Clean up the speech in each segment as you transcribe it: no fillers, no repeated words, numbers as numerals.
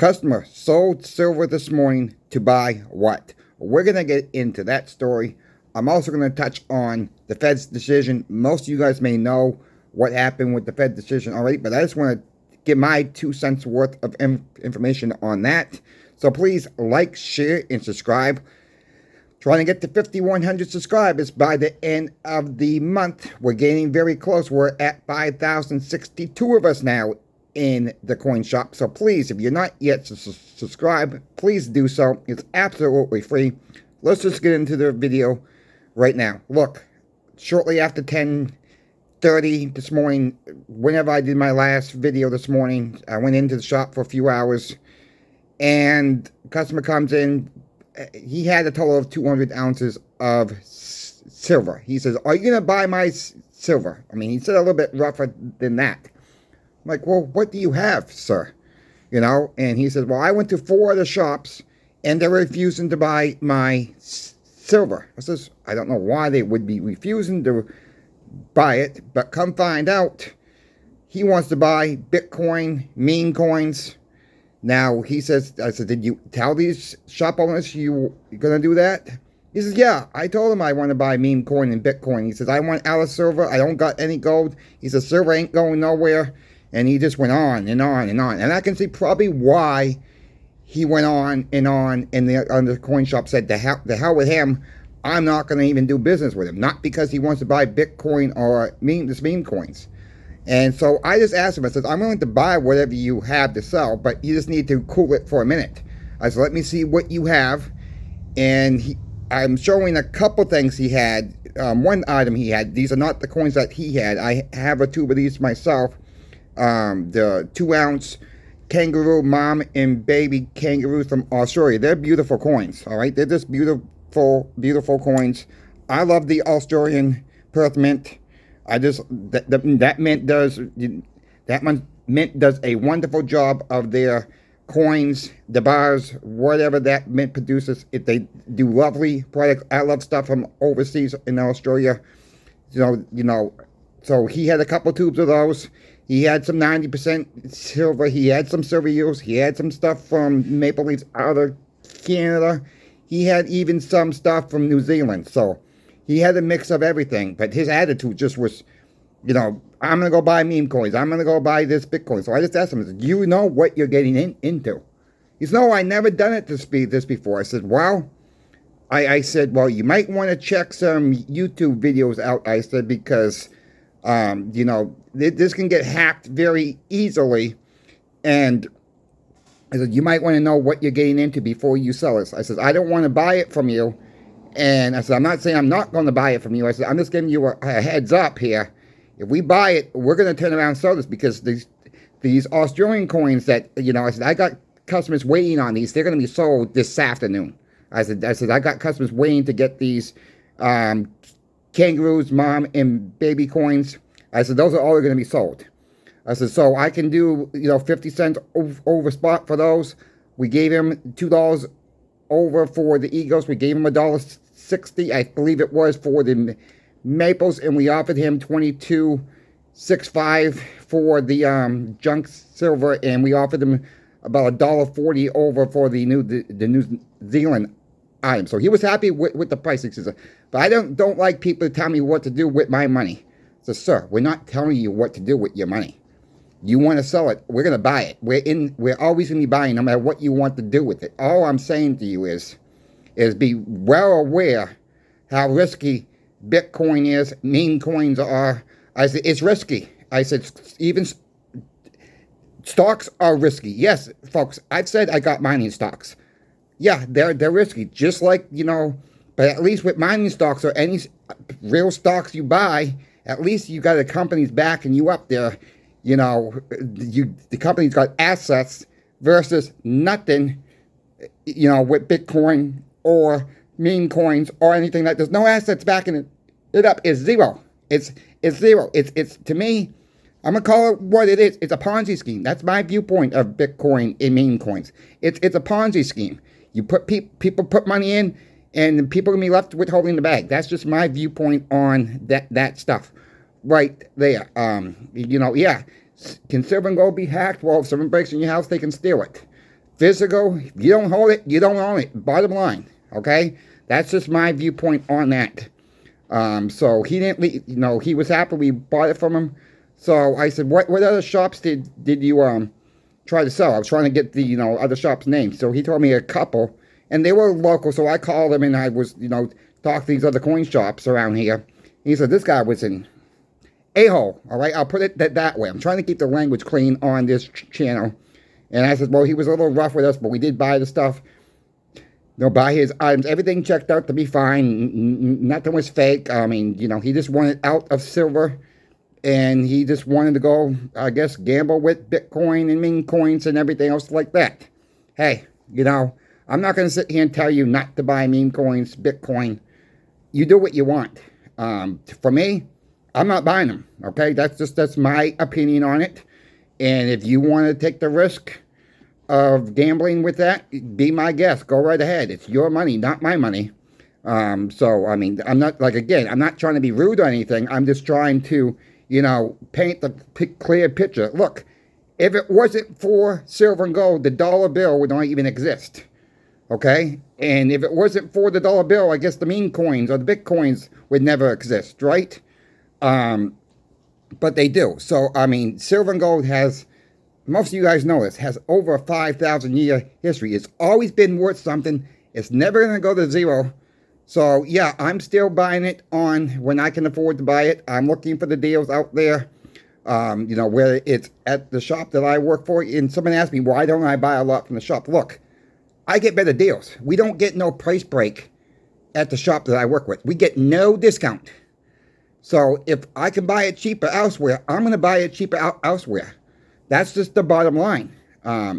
Customer sold silver this morning to buy what? We're going to get into that story. I'm also going to touch on the Fed's decision. Most of you guys may know what happened with the Fed decision already, but I just want to give my 2 cents worth of information on that. So please like, share, and subscribe. Trying to get to 5,100 subscribers by the end of the month. We're getting very close. We're at 5,062 of us now in the coin shop. So please, if you're not yet subscribed, please do so. It's absolutely free. Let's just get into the video right now. Look, shortly after 10:30 this morning, whenever I did my last video this morning, I went into the shop for a few hours, and a customer comes in. He had a total of 200 ounces of silver. He says, "Are you going to buy my silver?" I mean, he said a little bit rougher than that. I'm like, "Well, what do you have, sir?" You know, and he says, "Well, I went to 4 other shops, and they're refusing to buy my silver." I says, "I don't know why they would be refusing to buy it, but come find out, he wants to buy Bitcoin, meme coins." Now, he says, I said, "Did you tell these shop owners you're going to do that?" He says, "Yeah, I told him I want to buy meme coin and Bitcoin." He says, "I want out of silver. I don't got any gold." He says, "Silver ain't going nowhere." And he just went on and on and on. And I can see probably why he went on, and the coin shop said, the hell with him. I'm not going to even do business with him. Not because he wants to buy Bitcoin or meme coins. And so I just asked him, I said, "I'm willing to buy whatever you have to sell, but you just need to cool it for a minute." I said, "Let me see what you have." And I'm showing a couple things he had. One item he had, these are not the coins that he had. I have a tube of these myself. The 2-ounce kangaroo, mom and baby kangaroos from Australia. They're beautiful coins, all right? They're just beautiful, beautiful coins. I love the Australian Perth Mint. That mint does a wonderful job of their coins, the bars, whatever that mint produces. They do lovely products. I love stuff from overseas in Australia. You know. So he had a couple tubes of those. He had some 90% silver. He had some silver euros. He had some stuff from Maple Leafs out of Canada. He had even some stuff from New Zealand. So he had a mix of everything, but his attitude just was, you know, "I'm going to go buy meme coins. I'm going to go buy this Bitcoin." So I just asked him, I said, "Do you know what you're getting into?" He said, "No, I never done it this before." I said, "Well," I said, "well, you might want to check some YouTube videos out," I said, "because, you know, this can get hacked very easily. And I said, you might want to know what you're getting into before you sell it." I said, "I don't want to buy it from you." And I said, "I'm not saying I'm not going to buy it from you." I said, "I'm just giving you a heads up here. If we buy it, we're going to turn around and sell this, because these Australian coins that, you know," I said, "I got customers waiting on these. They're going to be sold this afternoon." I said, "I got customers waiting to get these kangaroos, mom and baby coins." I said, "Those are all going to be sold." I said, "So I can do, you know, 50 cents over spot for those." We gave him $2 over for the Eagles. We gave him $1.60, I believe it was, for the Maples, and we offered him $22.65 for the junk silver, and we offered him about $1.40 over for the New Zealand item. So he was happy with the price. He says, "But I don't like people to tell me what to do with my money." I said, "Sir, we're not telling you what to do with your money. You want to sell it, we're going to buy it. We're always going to be buying, no matter what you want to do with it. All I'm saying to you is be well aware how risky Bitcoin is, meme coins are." I said, "It's risky." I said, "Even stocks are risky." Yes, folks, I've said I got mining stocks. Yeah, they're risky, just like, you know, but at least with mining stocks or any real stocks you buy, at least you got a company's backing you up there. You know, the company's got assets versus nothing, you know, with Bitcoin or meme coins or anything like there's no assets backing it up. It's zero. It's zero. It's to me, I'm gonna call it what it is. It's a Ponzi scheme. That's my viewpoint of Bitcoin and meme coins. It's a Ponzi scheme. You put people put money in, and people are gonna be left with holding the bag. That's just my viewpoint on that stuff right there. You know, yeah. Can silver and gold be hacked? Well, if someone breaks in your house, they can steal it. physical. If you don't hold it, you don't own it. Bottom line, okay? That's just my viewpoint on that. So he didn't leave, he was happy we bought it from him. So I said, what other shops did you try to sell? I was trying to get the other shops' names. So he told me a couple, and they were local. So I called him and I was talking to these other coin shops around here. He said this guy was an a-hole. All right, I'll put it that way. I'm trying to keep the language clean on this channel. And I said, well, he was a little rough with us, but we did buy the stuff. Buy his items. Everything checked out to be fine. Nothing was fake. I mean, he just wanted out of silver. And he just wanted to go, I guess, gamble with Bitcoin and meme coins and everything else like that. Hey, I'm not going to sit here and tell you not to buy meme coins, Bitcoin. You do what you want. For me, I'm not buying them. Okay, that's my opinion on it. And if you want to take the risk of gambling with that, be my guest. Go right ahead. It's your money, not my money. So, I mean, I'm not, I'm not trying to be rude or anything. I'm just trying to, paint the clear picture. Look, if it wasn't for silver and gold, the dollar bill would not even exist. Okay? And if it wasn't for the dollar bill, I guess the meme coins or the Bitcoins would never exist, right? But they do. So, I mean, silver and gold has, most of you guys know this, has over a 5,000 year history. It's always been worth something. It's never going to go to zero. So, yeah, I'm still buying it on when I can afford to buy it. I'm looking for the deals out there, whether it's at the shop that I work for. And someone asked me, why don't I buy a lot from the shop? Look, I get better deals. We don't get no price break at the shop that I work with. We get no discount. So if I can buy it cheaper elsewhere, I'm going to buy it cheaper elsewhere. That's just the bottom line. There are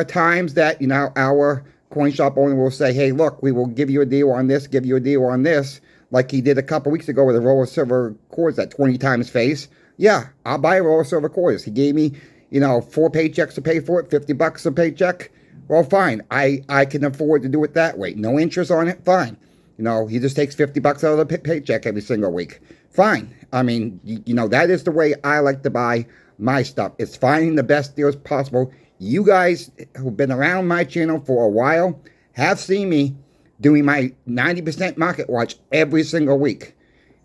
times that, our coin shop owner will say, hey, look, we will give you a deal on this, give you a deal on this, like he did a couple weeks ago with a roll of silver quarters at 20 times face. Yeah, I'll buy a roll of silver quarters. He gave me, 4 paychecks to pay for it, $50 a paycheck. Well, fine. I can afford to do it that way. No interest on it, fine. He just takes $50 out of the paycheck every single week. Fine. I mean, that is the way I like to buy my stuff. It's finding the best deals possible. You guys who've been around my channel for a while have seen me doing my 90% market watch every single week.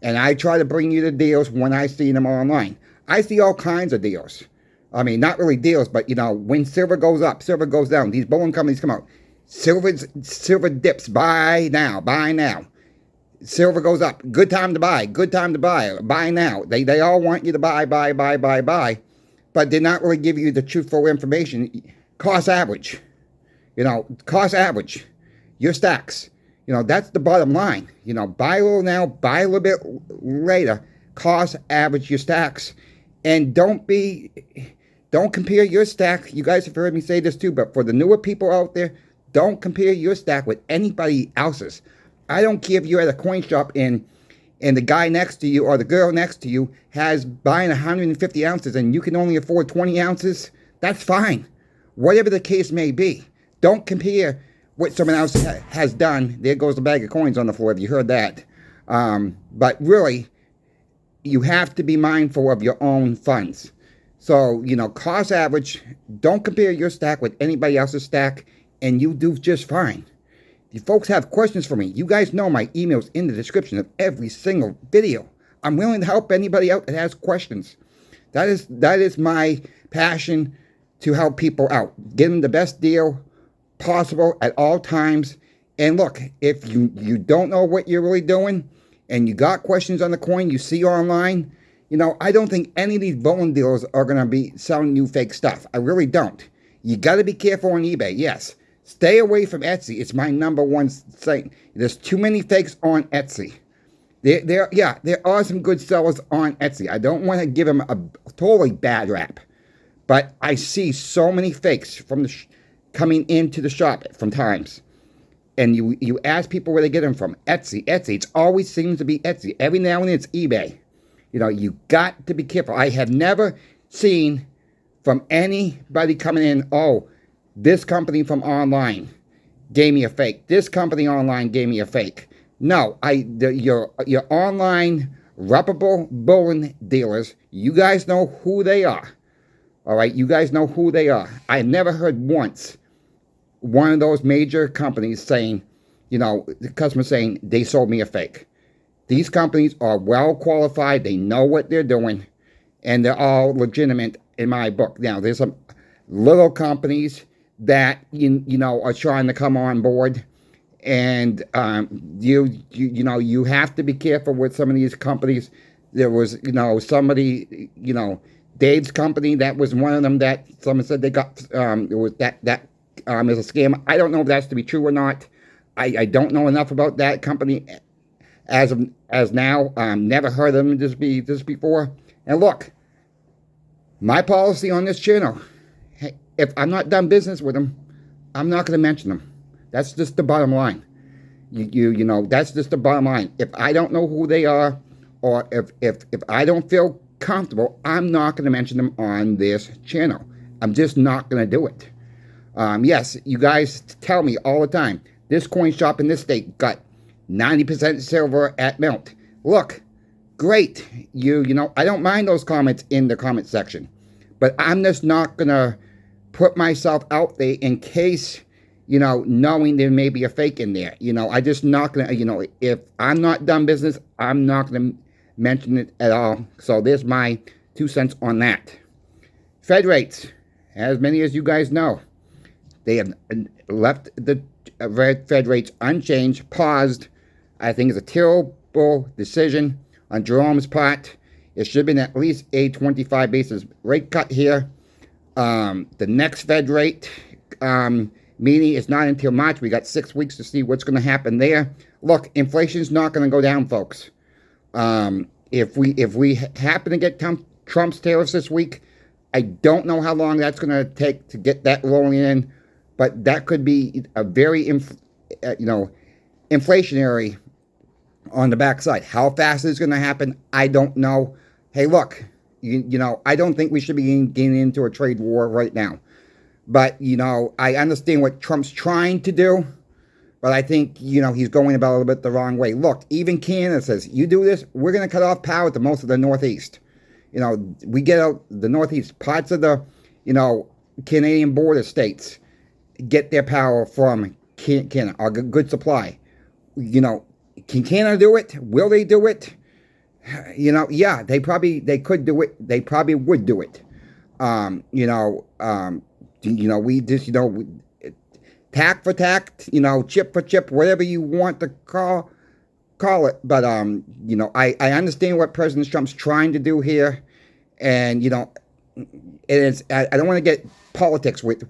And I try to bring you the deals when I see them online. I see all kinds of deals. I mean, not really deals, but, when silver goes up, silver goes down. These bullion companies come out. Silver dips, buy now. Silver goes up, good time to buy, buy now. They all want you to buy, but they're not really giving you the truthful information. Cost average, your stacks, that's the bottom line. Buy a little now, buy a little bit later, cost average your stacks, and don't compare your stack. You guys have heard me say this too, but for the newer people out there, don't compare your stack with anybody else's. I don't care if you're at a coin shop and the guy next to you or the girl next to you has buying 150 ounces and you can only afford 20 ounces. That's fine. Whatever the case may be. Don't compare what someone else has done. There goes the bag of coins on the floor if you heard that. But really, you have to be mindful of your own funds. So, cost average, don't compare your stack with anybody else's stack, and you do just fine. If you folks have questions for me, you guys know my email's in the description of every single video. I'm willing to help anybody out that has questions. That is my passion, to help people out. Give them the best deal possible at all times. And look, if you don't know what you're really doing and you got questions on the coin you see online, I don't think any of these bullion dealers are going to be selling you fake stuff. I really don't. You got to be careful on eBay, yes. Stay away from Etsy. It's my number one thing. There's too many fakes on Etsy. There are some good sellers on Etsy. I don't want to give them a totally bad rap. But I see so many fakes from coming into the shop from times. And you ask people where they get them from. Etsy. It always seems to be Etsy. Every now and then it's eBay. You got to be careful. I have never seen from anybody coming in, oh, this company from online gave me a fake. This company online gave me a fake. No, your online reputable bullion dealers, you guys know who they are. All right, you guys know who they are. I never heard once one of those major companies saying, the customer saying they sold me a fake. These companies are well qualified. They know what they're doing, and they're all legitimate in my book. Now, there's some little companies that are trying to come on board, and you have to be careful with some of these companies. There was somebody, Dave's company, that was one of them that someone said they got. It was that is a scam. I don't know if that's to be true or not. I don't know enough about that company as now. Never heard of them this before. And look, my policy on this channel: hey, if I'm not done business with them, I'm not going to mention them. That's just the bottom line. That's just the bottom line. If I don't know who they are, or if I don't feel comfortable, I'm not going to mention them on this channel. I'm just not going to do it. Yes, you guys tell me all the time, this coin shop in this state got 90% silver at melt. Look, great. I don't mind those comments in the comment section, but I'm just not going to put myself out there in case, knowing there may be a fake in there. I just not going to, if I'm not done business, I'm not going to mention it at all. So there's my 2 cents on that. Fed rates, as many as you guys know, they have left the Fed rates unchanged, paused. I think it's a terrible decision on Jerome's part. It should have been at least a 25 basis rate cut here. The next Fed rate meeting is not until March. We got 6 weeks to see what's going to happen there. Look, inflation's not going to go down, folks. If we happen to get Trump's tariffs this week, I don't know how long that's going to take to get that rolling in, but that could be a very inflationary on the backside. How fast it's going to happen, I don't know. Hey, look, I don't think we should be getting into a trade war right now. But, I understand what Trump's trying to do, but I think, he's going about it a little bit the wrong way. Look, even Canada says, you do this, we're going to cut off power to most of the Northeast. We get out the Northeast, parts of the, Canadian border states get their power from Canada, a good supply. Can Canada do it? Will they do it? Yeah, they could do it. They probably would do it. We just, tack for tack, chip for chip, whatever you want to call it. But, I understand what President Trump's trying to do here. And, I don't want to get politics with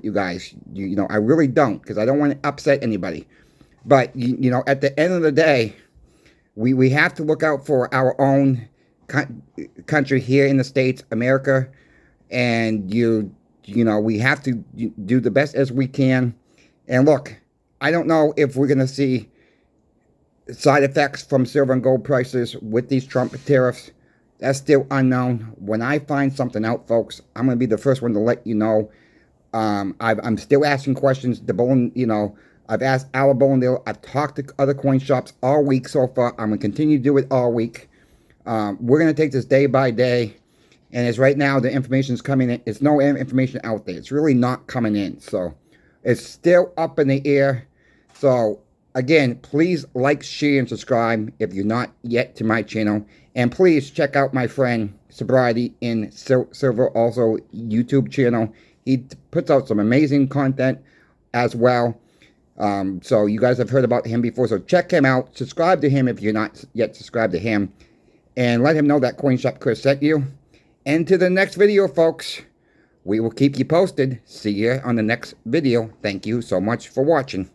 you guys. I really don't, because I don't want to upset anybody. But, at the end of the day, we have to look out for our own country here in the States, America. And, we have to do the best as we can. And look, I don't know if we're going to see side effects from silver and gold prices with these Trump tariffs. That's still unknown. When I find something out, folks, I'm going to be the first one to let you know. I'm still asking questions. I've asked Al Bollandale. I've talked to other coin shops all week so far. I'm going to continue to do it all week. We're going to take this day by day. And as right now, the information is coming in. It's no information out there. It's really not coming in. So it's still up in the air. So again, please like, share, and subscribe if you're not yet to my channel. And please check out my friend Sobriety in Silver, also YouTube channel. He puts out some amazing content as well. So you guys have heard about him before. So check him out. Subscribe to him if you're not yet subscribed to him. And let him know that Coin Shop Chris sent you. And to the next video, folks. We will keep you posted. See you on the next video. Thank you so much for watching.